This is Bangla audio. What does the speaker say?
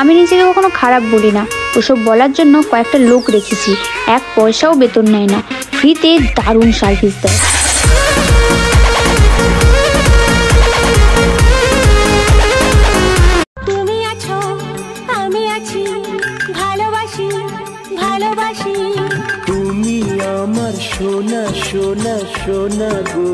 আমি নিজেকে কখনো খারাপ বলি না। ওসব বলার জন্য কয়েকটা লোক রেখেছি, 1 পয়সাও বেতন নেয় না, ফ্রিতে দারুণ সার্ভিস দেয়। তুমি আছো, আমি আছি, ভালোবাসি ভালোবাসি। তুমি আমার সোনা সোনা সোনা গো।